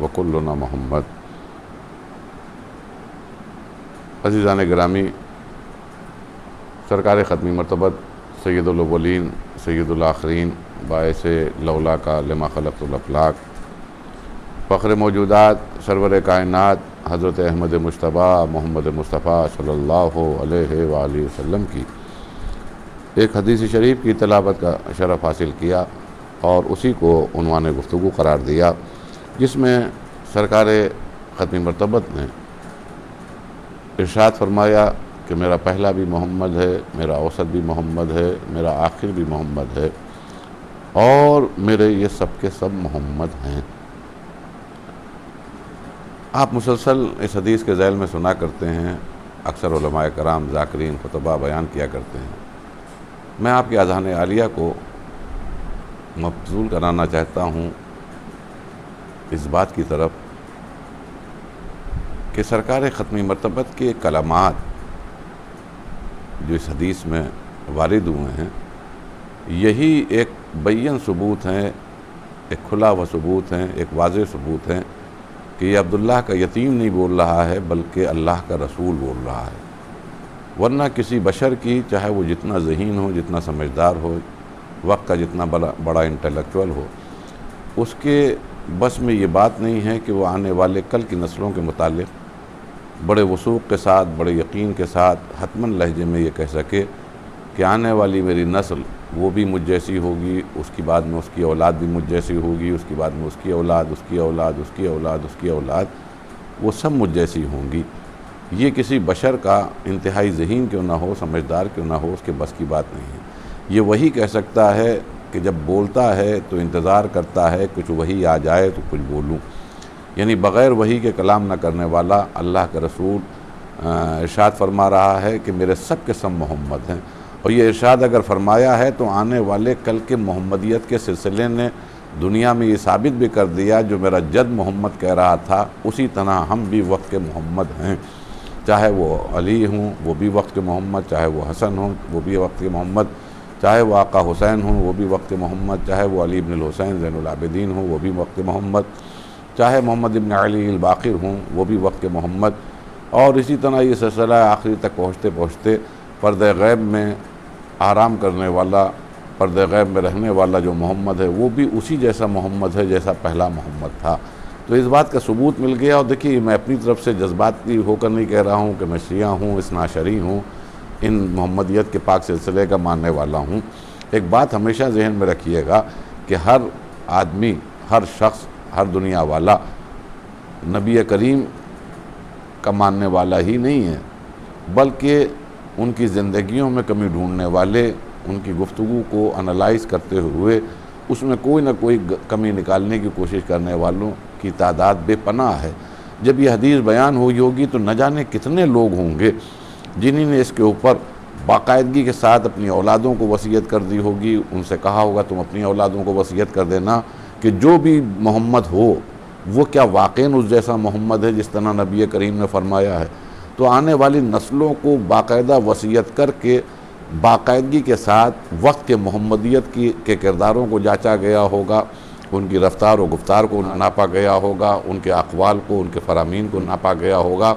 वकुल्लुना मोहम्मद। अज़ीज़ान गिरामी, सरकार ख़त्मी मरतबत सैयदुल अव्वलीन सैयदुल आखिरीन बाइस लौला का लिमा खलक़तुल अफ़लाक फ़ख्र मौजूदात सरवर कायनात हज़रत अहमद मुश्तबा मोहम्मद मुस्तफ़ा सल्लल्लाहु अलैहि वसल्लम की एक हदीस शरीफ की तलावत का शरफ़ हासिल किया और उसी को उन्वान गुफ्तगू करार दिया, जिसमें सरकार ख़त्मी मरतबत ने इरशाद फरमाया कि मेरा पहला भी मोहम्मद है, मेरा औसत भी मोहम्मद है, मेरा आखिर भी मोहम्मद है और मेरे ये सब के सब मोहम्मद हैं। आप मुसलसल इस हदीस के ज़ैल में सुना करते हैं, अक्सर उलमाए कराम ज़ाकिरीन खुतबा बयान किया करते हैं। मैं आपकी अज़ान आलिया को मबज़ूल कराना चाहता हूँ इस बात की तरफ कि सरकार ख़त्मी मरतबत के कलामात जो इस हदीस में वारिद हुए हैं, यही एक बैयन सबूत हैं, एक खुला व सबूत हैं, एक वाज़ेह सबूत हैं कि ये अब्दुल्लाह का यतीम नहीं बोल रहा है बल्कि अल्लाह का रसूल बोल रहा है। वरना किसी बशर की, चाहे वो जितना ज़हीन हो, जितना समझदार हो, वक्त का जितना बड़ा इंटेलेक्चुअल हो, उसके बस में ये बात नहीं है कि वो आने वाले कल की नस्लों के मुतालिक बड़े वसूक़ के साथ, बड़े यकीन के साथ हतमन लहजे में ये कह सके कि आने वाली मेरी नस्ल वो भी मुझ जैसी होगी, उसकी बाद में उसकी औलाद भी मुझ जैसी होगी, उसकी बाद में उसकी औलाद, उसकी औलाद, उसकी औलाद, उसकी औलाद, वो सब मुझ जैसी होंगी। ये किसी बशर का इंतहाई ज़हीन क्यों ना हो, समझदार क्यों ना हो, उसके बस की बात नहीं है। ये वही कह सकता है कि जब बोलता है तो इंतज़ार करता है कुछ वही आ जाए तो कुछ बोलूँ, यानी बग़ैर वही के कलाम न करने वाला अल्लाह के रसूल इरशाद फरमा रहा है कि मेरे सब के सब मोहम्मद हैं। और ये इरशाद अगर फरमाया है तो आने वाले कल के मोहम्मदियत के सिलसिले ने दुनिया में ये साबित भी कर दिया, जो मेरा जद मोहम्मद कह रहा था उसी तरह हम भी वक्त के मोहम्मद हैं। चाहे वो अली हों वो भी वक्त के मोहम्मद, चाहे वो हसन हों वो भी वक्त के मोहम्मद, चाहे वो आका हुसैन हों वो भी वक्त मोहम्मद, चाहे वो अली इब्न हुसैन ज़ैनुल आबिदीन हों वो भी वक्त मोहम्मद, चाहे मोहम्मद इब्न अली अल बाक़िर हों वो भी वक्त मोहम्मद। और इसी तरह ये सिलसिला आखिरी तक पहुँचते पहुँचते पर्दे गैब में आराम करने वाला, पर्दे गैब में रहने वाला जो मोहम्मद है वो भी उसी जैसा मोहम्मद है जैसा पहला मोहम्मद था। तो इस बात का सबूत मिल गया। और देखिए, मैं अपनी तरफ से जज्बाती होकर नहीं कह रहा हूँ कि मैं शिया हूँ, इस्नाशरी हूँ, इन मोहम्मदियत के पाक सिलसिले का मानने वाला हूँ। एक बात हमेशा जहन में रखिएगा कि हर आदमी, हर शख्स, हर दुनिया वाला नबी करीम का मानने वाला ही नहीं है, बल्कि उनकी ज़िंदगियों में कमी ढूंढने वाले, उनकी गुफ्तगू को एनालाइज करते हुए उसमें कोई ना कोई कमी निकालने की कोशिश करने वालों की तादाद बेपनाह है। जब ये हदीस बयान हुई होगी तो न जाने कितने लोग होंगे जिन्होंने इसके ऊपर बाकायदगी के साथ अपनी औलादों को वसीयत कर दी होगी। उनसे कहा होगा तुम अपनी औलादों को वसीयत कर देना कि जो भी मोहम्मद हो वो क्या वाक़ईन उस जैसा मोहम्मद है जिस तरह नबी करीम ने फरमाया है। तो आने वाली नस्लों को बाकायदा वसीयत करके बाकायदगी के साथ वक्त के मोहम्मदियत के किरदारों को जांचा गया होगा, उनकी रफ्तार और गुफ्तार को नापा गया होगा, उनके अक़वाल को, उनके फ़रामीन को नापा गया होगा।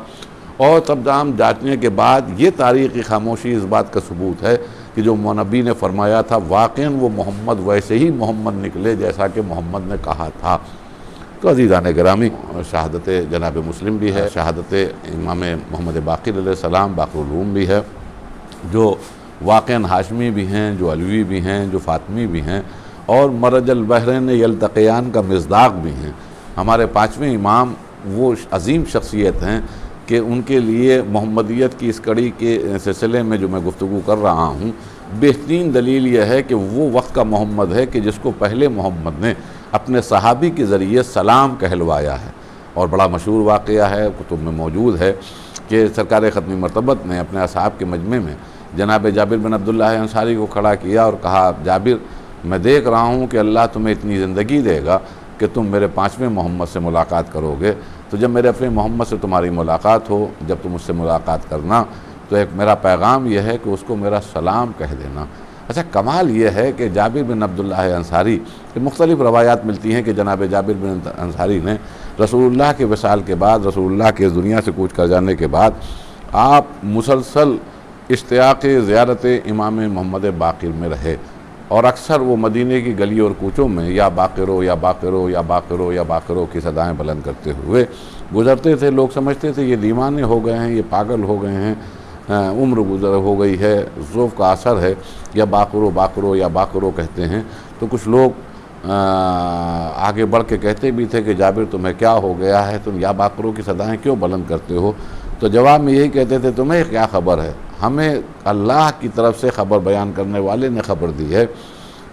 और तब जाम जांचने के बाद ये तारीख़ी खामोशी इस बात का सबूत है कि जो नबी ने फरमाया था वाक़ईन वो मोहम्मद वैसे ही मोहम्मद निकले जैसा कि मोहम्मद ने कहा था। तो अज़ीज़ान गिरामी, शहादत जनाब मुस्लिम भी है, शहादत इमाम मोहम्मद बाक़िर अलैहिस्सलाम बाक़िरुल भी है, जो वाक़ईन हाशमी भी हैं, जो अलवी भी हैं, जो फ़ातिमी भी हैं, और मरजल बहरैन यल्तक़ियान का मिज़दाक़ भी हैं। हमारे पाँचवें इमाम वो अज़ीम शख्सियत हैं कि उनके लिए मोहम्मदियत की इस कड़ी के सिलसिले में जो मैं गुफ्तगू कर रहा हूँ, बेहतरीन दलील यह है कि वो वक्त का मोहम्मद है कि जिसको पहले मोहम्मद ने अपने सहाबी के ज़रिए सलाम कहलवाया है। और बड़ा मशहूर वाक़या है, कुतुब में मौजूद है कि सरकार ख़त्मी मरतबत ने अपने असहाब के मजमे में जनाब जाबिर बिन अब्दुल्लाह अंसारी को खड़ा किया और कहा, जाबिर मैं देख रहा हूँ कि अल्लाह तुम्हें इतनी ज़िंदगी देगा कि तुम मेरे पाँचवें मोहम्मद से मुलाकात करोगे। तो जब मेरे अपने मोहम्मद से तुम्हारी मुलाकात हो, जब तुम उससे मुलाकात करना, तो एक मेरा पैगाम यह है कि उसको मेरा सलाम कह देना। अच्छा, कमाल यह है कि जाबिर बिन अब्दुल्लाह अंसारी की मुख्तलिफ़ रवायात मिलती हैं कि जनाब जाबिर बिन अंसारी ने रसूलुल्लाह के विसाल के बाद, रसूलुल्लाह के दुनिया से कूच कर जाने के बाद आप मुसलसल इश्तियाक़ ज़ियारत इमाम मोहम्मद बाक़िर में रहे, और अक्सर वो मदीने की गली और कूचों में या बाक़िरो या बाक़िरो या बाक़िरो या बाक़िरो की सदाएँ बुलंद करते हुए गुज़रते थे। लोग समझते थे ये दीवाने हो गए हैं, ये पागल हो गए हैं, उम्र गुजर हो गई है, ज़ौफ़ का असर है, या बाक़िरो बाक़िरो या बाक़िरो कहते हैं। तो कुछ लोग आगे बढ़ के कहते भी थे कि जाबिर तुम्हें क्या हो गया है, तुम या बाक़िरो की सदाएँ क्यों बुलंद करते हो। तो जवाब में यही कहते थे, तुम्हें क्या ख़बर है, हमें अल्लाह की तरफ से ख़बर बयान करने वाले ने ख़बर दी है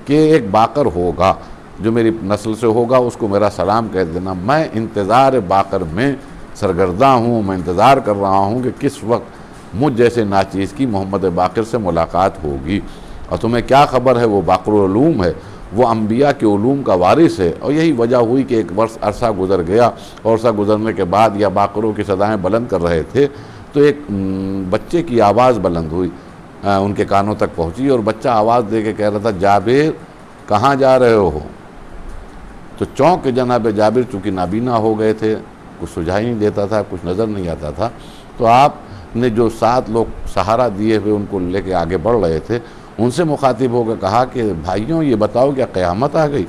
कि एक बाकर होगा जो मेरी नस्ल से होगा, उसको मेरा सलाम कह देना। मैं इंतज़ार बाकर में सरगर्दा हूँ, मैं इंतज़ार कर रहा हूँ कि किस वक्त मुझ जैसे नाचीज़ की मोहम्मद बाक़िर से मुलाकात होगी। और तुम्हें क्या ख़बर है, वो बाक़िरुल उलूम है, वो अम्बिया के उलूम का वारिस है। और यही वजह हुई कि एक वर्ष अरसा गुजर गया, और अरसा गुजरने के बाद या बाक़िरों की सदाएँ बुलंद कर रहे थे तो एक बच्चे की आवाज़ बुलंद हुई, उनके कानों तक पहुँची, और बच्चा आवाज़ दे के कह रहा था, जाबिर कहाँ जा रहे हो। तो चौंक के जनाब जाबिर चूँकि नाबीना हो गए थे, कुछ सुझाई नहीं देता था, कुछ नज़र नहीं आता था, तो आपने जो 7 लोग सहारा दिए हुए उनको लेके आगे बढ़ रहे थे, उनसे मुखातिब होकर कहा कि भाइयों ये बताओ क्या क़यामत आ गई।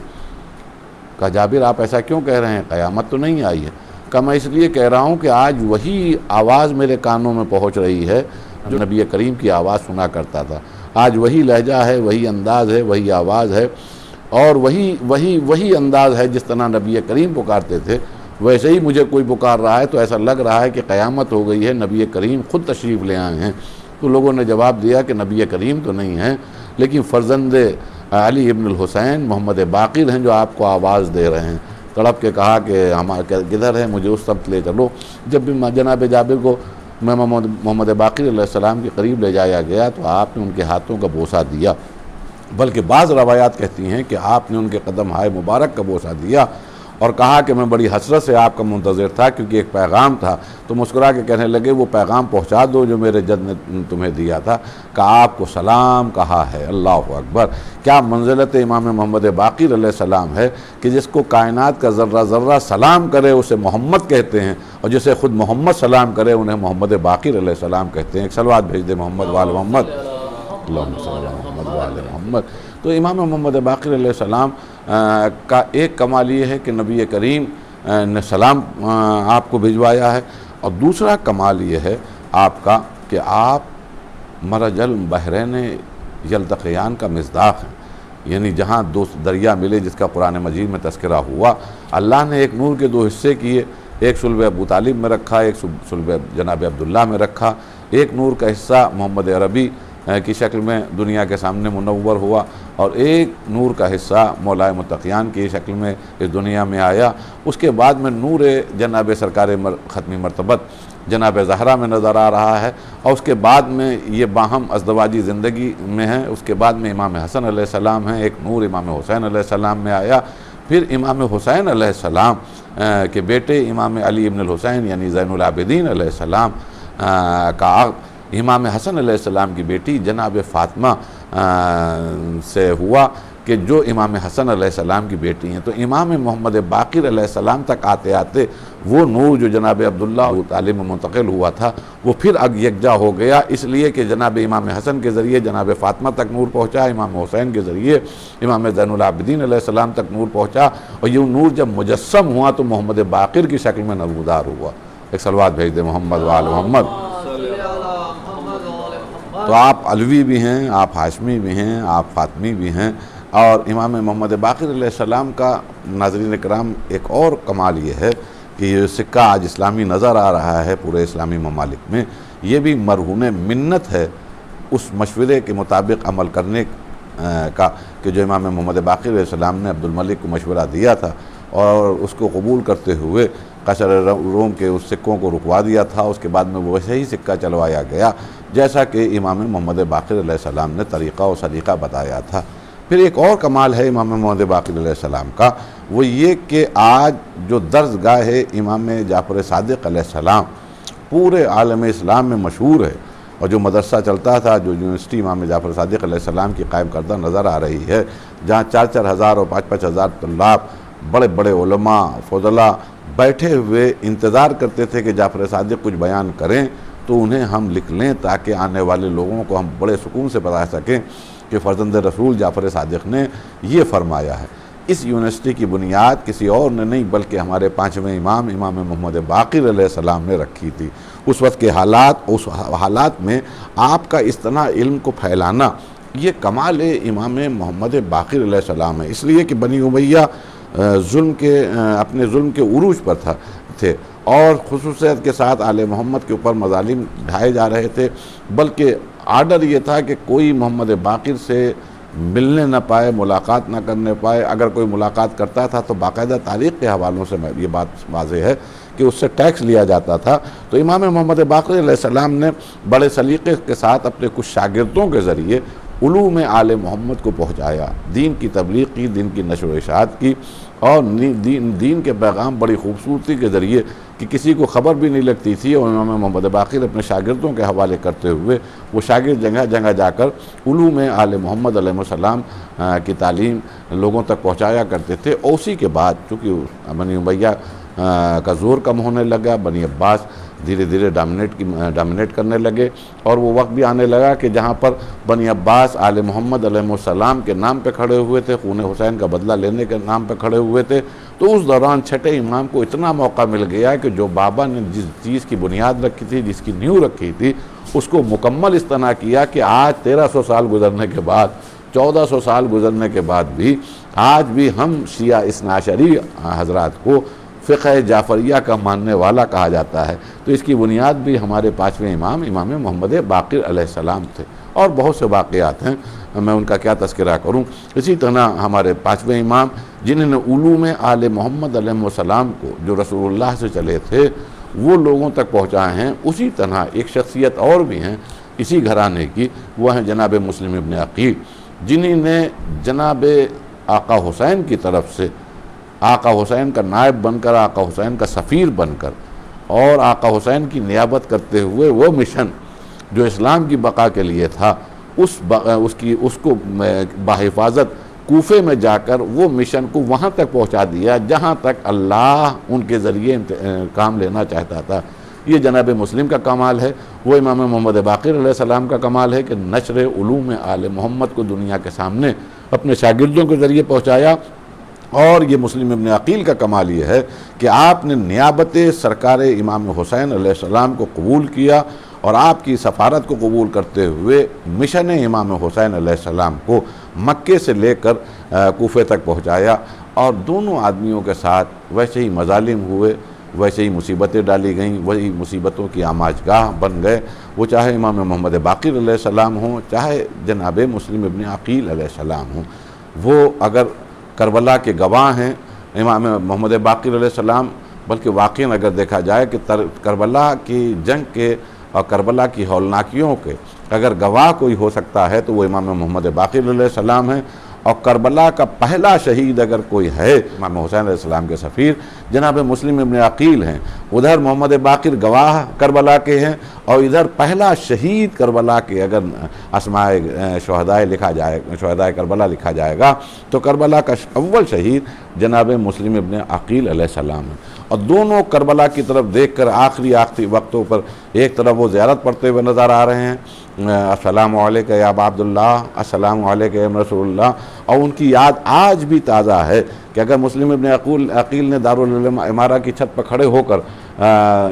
कहा, जाबिर आप ऐसा क्यों कह रहे हैं, क़यामत तो नहीं आई है। कहा, मैं इसलिए कह रहा हूँ कि आज वही आवाज़ मेरे कानों में पहुँच रही है जो नबी करीम की आवाज़ सुना करता था। आज वही लहजा है, वही अंदाज़ है, वही आवाज़ है, और वही अंदाज़ है जिस तरह नबी करीम पुकारते थे, वैसे ही मुझे कोई पुकार रहा है। तो ऐसा लग रहा है कि क़यामत हो गई है, नबी करीम ख़ुद तशरीफ़ ले आए हैं। तो लोगों ने जवाब दिया कि नबी करीम तो नहीं हैं, लेकिन फ़र्जंद अली इब्नुल हुसैन मोहम्मद बाक़िर हैं जो आपको आवाज़ दे रहे हैं। तड़प के कहा कि हमारा किधर है, मुझे उस सब ले चलो। जब भी जनाब जाबिर को मोहम्मद बाक़िर अलैहिस्सलाम के करीब ले जाया गया तो आपने उनके हाथों का बोसा दिया, बल्कि बाज़ रवायात कहती हैं कि आपने उनके कदम हाय मुबारक का बोसा दिया और कहा कि मैं बड़ी हसरत से आपका मुंतज़िर था क्योंकि एक पैगाम था। तो मुस्कुरा के कहने लगे, वो पैगाम पहुंचा दो जो मेरे जद ने तुम्हें दिया था। कहा, आपको सलाम कहा है। अल्लाह अकबर। क्या मंजिलत इमाम मोहम्मद बाक़िर अलैहिस्सलाम है कि जिसको कायनात का ज़र्रा ज़र्रा सलाम करे उसे मोहम्मद कहते हैं, और जिसे ख़ुद मोहम्मद सलाम करे उन्हें मोहम्मद बाक़िर अलैहिस्सलाम कहते हैं। एक सलवात भेज दे मोहम्मद वाल मोहम्मद, मोहम्मद वाल मोहम्मद। तो इमाम मोहम्मद बाक़िर अलैहिस्सलाम का एक कमाल ये है कि नबी करीम ने सलाम आपको भिजवाया है, और दूसरा कमाल ये है आपका कि आप मरजल बहरैन यल्तक़ियान का मिज़दाक़ हैं। यानी जहाँ 2 दरिया मिले जिसका कुरान मजीद में तज़किरा हुआ, अल्लाह ने एक नूर के 2 हिस्से किए, एक सुल्ब अबू तालिब में रखा, एक सुल्ब जनाब अब्दुल्ला में रखा। एक नूर का हिस्सा मोहम्मद अरबी की शक्ल में दुनिया के सामने मुनव्वर हुआ और एक नूर का हिस्सा मौलाए मुत्तक़ियान की शक्ल में इस दुनिया में आया। उसके बाद में नूर जनाब सरकार ख़त्मी मरतबत जनाब ज़हरा में नज़र आ रहा है और उसके बाद में ये बाहम अज़दवाजी ज़िंदगी में है। उसके बाद में इमाम हसन अलैहिस्सलाम हैं, एक नूर इमाम हुसैन अलैहिस्सलाम में आया। फिर इमाम हुसैन अलैहिस्सलाम के बेटे इमाम अली इब्न हुसैन यानी ज़ैनुल आबिदीन अलैहिस्सलाम का इमाम हसन अलैहिस्सलाम की बेटी जनाब फ़ातिमा से हुआ कि जो इमाम हसन अलैहिस्सलाम की बेटी हैं। तो इमाम मोहम्मद बाक़िर अलैहिस्सलाम तक आते आते वो नूर जो जनाब अब्दुल्ला अबू तालिब में मुंतकिल हुआ था वो फिर अग यकजा हो गया, इसलिए कि जनाब इमाम हसन के ज़रिए जनाब फ़ातिमा तक नूर पहुँचा, इमाम हुसैन के ज़रिए इमाम ज़ैनुल आबिदीन अलैहिस्सलाम तक नूर पहुँचा और ये नूर जब मुजस्सम हुआ तो मोहम्मद बाक़िर की शक्ल में नमूदार हुआ। एक सलवात भेज दे मोहम्मद वाल मोहम्मद। तो आप अलवी भी हैं, आप हाशमी भी हैं, आप फ़ातिमी भी हैं। और इमाम मोहम्मद बाक़िर अलैहिस्सलाम का नाज़रीन कराम एक और कमाल ये है कि ये सिक्का आज इस्लामी नज़र आ रहा है पूरे इस्लामी ममालिक में, ये भी मरहून मिन्नत है उस मशवरे के मुताबिक अमल करने का कि जो इमाम मोहम्मद बाक़िर अलैहिस्सलाम ने अब्दुल मलिक को मशवरा दिया था और उसको कबूल करते हुए कसर रोम के उस सिक्कों को रुकवा दिया था। उसके बाद में वो वैसे ही सिक्का चलवाया गया जैसा कि इमाम मोहम्मद बाक़िर अलैहिस्सलाम ने तरीक़ा और सलीक़ा बताया था। फिर एक और कमाल है इमाम मोहम्मद बाक़िर अलैहिस्सलाम का, वो ये कि आज जो दर्सगाह है इमाम जाफ़र सादिक़ अलैहिस्सलाम पूरे आलम इस्लाम में मशहूर है और जो मदरसा चलता था, जो यूनिवर्सिटी इमाम जाफ़र सादिक़ अलैहिस्सलाम की कायम करदा नज़र आ रही है, जहाँ 4-4 हज़ार और 5-5 हज़ार तल्लाब बड़े बड़े उलमा फ़ुज़ला बैठे हुए इंतज़ार करते थे कि जाफ़र सादिक़ कुछ बयान करें तो उन्हें हम लिख लें ताकि आने वाले लोगों को हम बड़े सुकून से बता सकें कि फ़र्ज़ंद रसूल जाफ़र सादिक़ ने ये फ़रमाया है। इस यूनिवर्सिटी की बुनियाद किसी और ने नहीं बल्कि हमारे 5वें इमाम मोहम्मद बाक़िर अलैहिस्सलाम ने रखी थी। उस वक्त के हालात, उस हालात में आपका इस तरह इल्म को फैलाना ये कमाल इमाम मोहम्मद बाक़िर अलैहिस्सलाम है। इसलिए कि बनी उमैया अपने जुल्म के उरूज पर थे और खुसूसियत के साथ आले मोहम्मद के ऊपर मज़ालिम ढाए जा रहे थे, बल्कि आर्डर ये था कि कोई मोहम्मद बाक़िर से मिलने न पाए, मुलाकात न करने पाए। अगर कोई मुलाकात करता था तो बाकायदा तारीख़ के हवालों से ये बात वाज़ेह है कि उससे टैक्स लिया जाता था। तो इमाम मोहम्मद बाक़िर अलैहिस्सलाम ने बड़े सलीक़े के साथ अपने कुछ शागिर्दों के ज़रिए उलूम आले मोहम्मद को पहुँचाया, दीन की तबलीग़ की, दीन की नशर व इशाअत की और दीन के पैगाम बड़ी खूबसूरती के ज़रिए कि किसी को ख़बर भी नहीं लगती थी और इमाम मोहम्मद बाक़िर अपने शागिर्दों के हवाले करते हुए वो शागिर्द जगह जगह जाकर उलूम आले मोहम्मद अलैहिस्सलाम की तालीम लोगों तक पहुँचाया करते थे। और उसी के बाद चूँकि बनी उमैया का ज़ोर कम होने लगा, बनी अब्बास धीरे धीरे डोमिनेट करने लगे और वो वक्त भी आने लगा कि जहाँ पर बनी अब्बास आले मोहम्मद अलैहिस्सलाम के नाम पे खड़े हुए थे, खून हुसैन का बदला लेने के नाम पे खड़े हुए थे। तो उस दौरान छठे इमाम को इतना मौका मिल गया कि जो बाबा ने जिस चीज़ की बुनियाद रखी थी, जिसकी नींव रखी थी, उसको मुकम्मल इस तरह किया कि आज 1300 साल गुजरने के बाद, 1400 साल गुजरने के बाद भी आज भी हम शिया इस्नाशरी हजरात को फ़िक़्ह जाफ़रिया का मानने वाला कहा जाता है। तो इसकी बुनियाद भी हमारे 5वें इमाम मोहम्मद बाक़िर अलैहिस्सलाम थे और बहुत से वाक़यात हैं, मैं उनका क्या तज़किरा करूं। इसी तरह हमारे 5वें इमाम जिन्होंने उलूम आले मोहम्मद अलैहिस्सलाम को जो रसूलुल्लाह से चले थे वो लोगों तक पहुँचाए हैं। उसी तरह एक शख्सियत और भी हैं इसी घराने की, वह हैं जनाब मुस्लिम इब्न अक़ील, जिन्होंने जनाब आका हुसैन की तरफ से आका हुसैन का नायब बनकर, आका हुसैन का सफ़ीर बनकर और आका हुसैन की नियाबत करते हुए वो मिशन जो इस्लाम की बका के लिए था उसको बाहिफाजत कूफे में जाकर वो मिशन को वहाँ तक पहुँचा दिया जहाँ तक अल्लाह उनके ज़रिए काम लेना चाहता था। ये जनाब मुस्लिम का कमाल है। वो इमाम मोहम्मद बाक़िर अलैहिस्सलाम का कमाल है कि नशर उलूम आले मोहम्मद को दुनिया के सामने अपने शागिर्दों के ज़रिए पहुँचाया। और ये मुस्लिम इब्न अक़ील का कमाल ये है कि आपने नियाबत सरकार इमाम हुसैन अलैहिस्सलाम को कबूल किया और आपकी सफ़ारत को कबूल करते हुए मिशन इमाम हुसैन अलैहिस्सलाम को मक्के से लेकर कूफे तक पहुँचाया। और दोनों आदमियों के साथ वैसे ही मज़ालिम हुए, वैसे ही मुसीबतें डाली गईं, वही मुसीबतों की आमाजगाह बन गए। वो चाहे इमाम मोहम्मद बाक़िर अलैहिस्सलाम हों, चाहे जनाब मुस्लिम इब्न अक़ील अलैहिस्सलाम हों, वो अगर करबला के गवाह हैं इमाम मोहम्मद बाक़िर अलैहिस्सलाम, बल्कि वाक़ईन अगर देखा जाए कि करबला की जंग के और करबला की हौलनाकियों के अगर गवाह कोई हो सकता है तो वो इमाम मोहम्मद बाक़िर अलैहिस्सलाम है। और करबला का पहला शहीद अगर कोई है, इमाम हुसैन अलैहिस्सलाम के सफ़ीर जनाब मुस्लिम इब्न अक़ील हैं। उधर मोहम्मद बाक़िर गवाह करबला के हैं और इधर पहला शहीद करबला के अगर अस्माए शुहदाए लिखा जाए, शुहदाए करबला लिखा जाएगा तो करबला का अव्वल शहीद जनाब मुस्लिम इब्न अक़ील अलैहिस्सलाम है। और दोनों करबला की तरफ देखकर आखिरी वक्तों पर एक तरफ वो ज़ियारत पढ़ते हुए नज़र आ रहे हैं, अस्सलामु अलैका या अबा अब्दुल्लाह, अस्सलामु अलैका या रसूलुल्लाह। और उनकी याद आज भी ताज़ा है कि अगर मुस्लिम इब्न अक़ील ने दारुल उलूम इमारा की छत पर खड़े होकर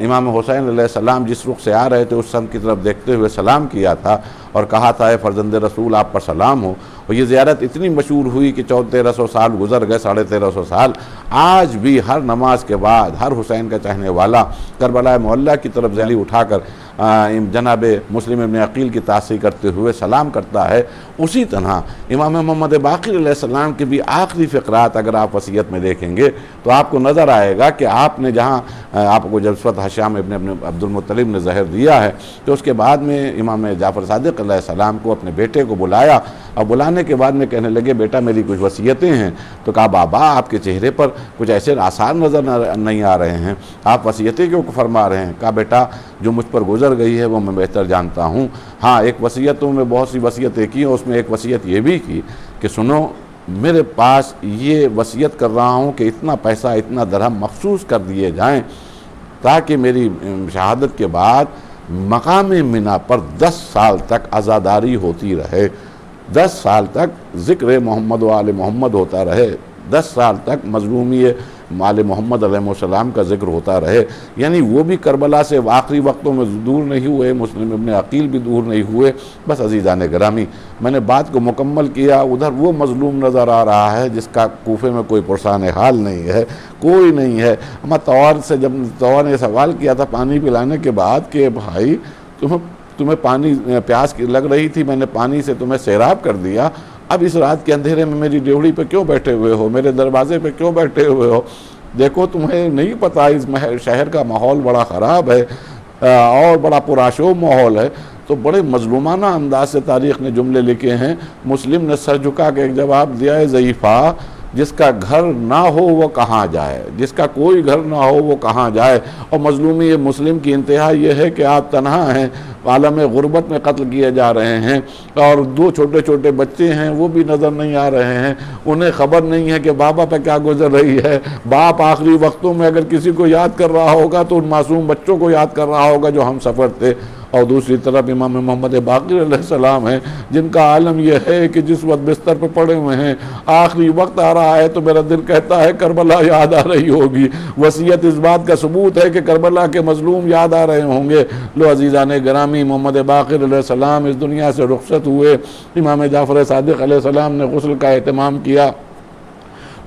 इमाम हुसैन अलैहिस्सलाम जिस रुख से आ रहे थे उस सम की तरफ देखते हुए सलाम किया था और कहा था ए फ़र्ज़ंद रसूल आप पर सलाम हो। और ये ज़ियारत इतनी मशहूर हुई कि 1300 साल गुजर गए, 1350 साल। आज भी हर नमाज के बाद हर हुसैन का चाहने वाला करबला मोहल्ला की तरफ ज़ैली उठाकर जनाब मुस्लिम इब्न अक़ील की तासीर करते हुए सलाम करता है। उसी तरह इमाम मोहम्मद बाक़िर अलैहिस्सलाम के भी आखिरी फ़िक़रात अगर आप वसीयत में देखेंगे तो आपको नज़र आएगा कि आपने जहाँ आपको जब स्वत हशाम इब्न अब्दुल मुत्तलिब ने ज़हर दिया है तो उसके बाद में इमाम जाफ़र सादिक़ अलैहिस्सलाम को अपने बेटे को बुलाया और बुलाने के बाद में कहने लगे बेटा मेरी कुछ वसीयतें हैं। तो कहा बाबा आपके चेहरे पर कुछ ऐसे आसार नज़र नहीं आ रहे हैं, आप वसीयतें क्यों फरमा रहे हैं? कहा बेटा जो मुझ पर गुजर गई है वो मैं बेहतर जानता हूँ। हाँ, एक वसीयतों में बहुत सी वसीयतें की, उसमें एक वसीयत ये भी की कि सुनो मेरे पास ये वसीयत कर रहा हूँ कि इतना पैसा इतना दरहम मखसूस कर दिए जाएँ ताकि मेरी शहादत के बाद मकाम मिना पर 10 साल तक आज़ादारी होती रहे, 10 साल तक ज़िक्र मोहम्मद व आले मोहम्मद होता रहे, 10 साल तक मज़लूमी आले मोहम्मद अलैहिस्सलाम का ज़िक्र होता रहे। यानी वो भी करबला से आखिरी वक्तों में दूर नहीं हुए, मुस्लिम इब्न अक़ील भी दूर नहीं हुए। बस अज़ीज़ान गिरामी, मैंने बात को मुकम्मल किया। उधर वो मज़लूम नज़र आ रहा है जिसका कूफे में कोई पुरसान हाल नहीं है, कोई नहीं है। मैं तौर से जब तौर ने सवाल किया था पानी पिलाने के बाद कि भाई तुम्हें पानी प्यास लग रही थी, मैंने पानी से तुम्हें सैराब कर दिया, अब इस रात के अंधेरे में मेरी ड्योढ़ी पे क्यों बैठे हुए हो, मेरे दरवाजे पे क्यों बैठे हुए हो? देखो तुम्हें नहीं पता इस शहर का माहौल बड़ा ख़राब है और बड़ा पुराशोभ माहौल है। तो बड़े मजलूमाना अंदाज से तारीख़ ने जुमले लिखे हैं। मुस्लिम ने सर झुका के एक जवाब दिया है, ज़ईफ़ा जिसका घर ना हो वो कहाँ जाए, जिसका कोई घर ना हो वो कहाँ जाए। और मजलूमी मुस्लिम की इंतहा ये है कि आप तन्हा हैं, आलम गुर्बत में कत्ल किए जा रहे हैं और 2 छोटे छोटे बच्चे हैं वो भी नज़र नहीं आ रहे हैं, उन्हें ख़बर नहीं है कि बाबा पे क्या गुजर रही है। बाप आखिरी वक्तों में अगर किसी को याद कर रहा होगा तो उन मासूम बच्चों को याद कर रहा होगा जो हम सफ़र थे। और दूसरी तरफ इमाम मोहम्मद बाक़िर अलैहिस्सलाम है जिनका आलम यह है कि जिस वक्त बिस्तर पर पड़े हुए हैं, आखिरी वक्त आ रहा है तो मेरा दिल कहता है करबला याद आ रही होगी। वसीयत इस बात का सबूत है कि करबला के मजलूम याद आ रहे होंगे। लो अज़ीज़ान गिरामी, मोहम्मद बाक़िर अलैहिस्सलाम इस दुनिया से रुखसत हुए। इमाम जाफ़र सादिक़ अलैहिस्सलाम ने गुस्ल का एहतमाम किया,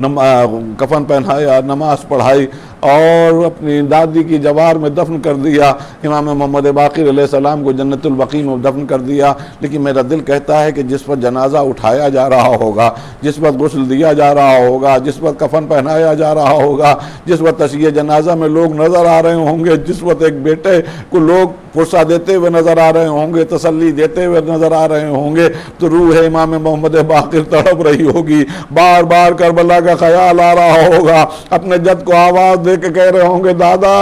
कफन पहनाया, नमाज पढ़ाई और अपनी दादी की जवार में दफन कर दिया। इमाम मोहम्मद बाक़िर अलैहिस्सलाम को जन्नतुल बक़ी में दफन कर दिया। लेकिन मेरा दिल कहता है कि जिस वक्त जनाजा उठाया जा रहा होगा, जिस वक्त गुस्ल दिया जा रहा होगा, जिस वक्त कफन पहनाया जा रहा होगा, जिस वक्त तशय्ये जनाजा में लोग नज़र आ रहे होंगे, जिस वक्त एक बेटे को लोग फुर्सा देते हुए नज़र आ रहे होंगे, तसल्ली देते हुए नज़र आ रहे होंगे, तो रूह इमाम मोहम्मद बाक़िर तड़प रही होगी। बार बार करबला का ख्याल आ रहा होगा। अपने जद को आवाज़ दे के कह रहे होंगे दादा,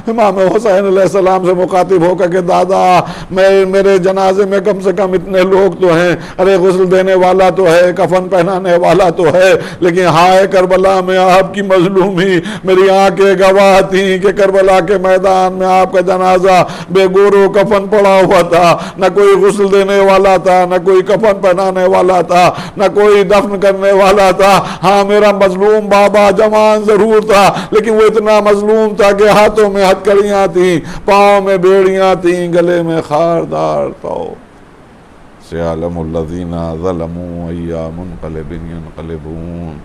इमाम हुसैन अलैहिस्सलाम से मुखातिब होकर के दादा मेरे जनाजे में कम से कम इतने लोग तो हैं, अरे गुस्ल देने वाला तो है, कफन पहनाने वाला तो है, लेकिन हाय करबला में आपकी मजलूमी, मेरी आंखें गवाह थी कि करबला के मैदान में आपका जनाजा बेगोरो कफन पड़ा हुआ था, न कोई गुस्ल देने वाला था, न कोई कफन पहनाने वाला था, न कोई दफन करने वाला था। हाँ, मेरा मजलूम बाबा जवान जरूर था, लेकिन वो इतना मजलूम था कि हाथों में हथकड़ियाँ थी, पाँव में बेड़ियाँ थी, गले में खारदार पाओ। सयालमुल्लज़ीना ज़लमू अय्यामुन क़लिबिन यनक़लिबून।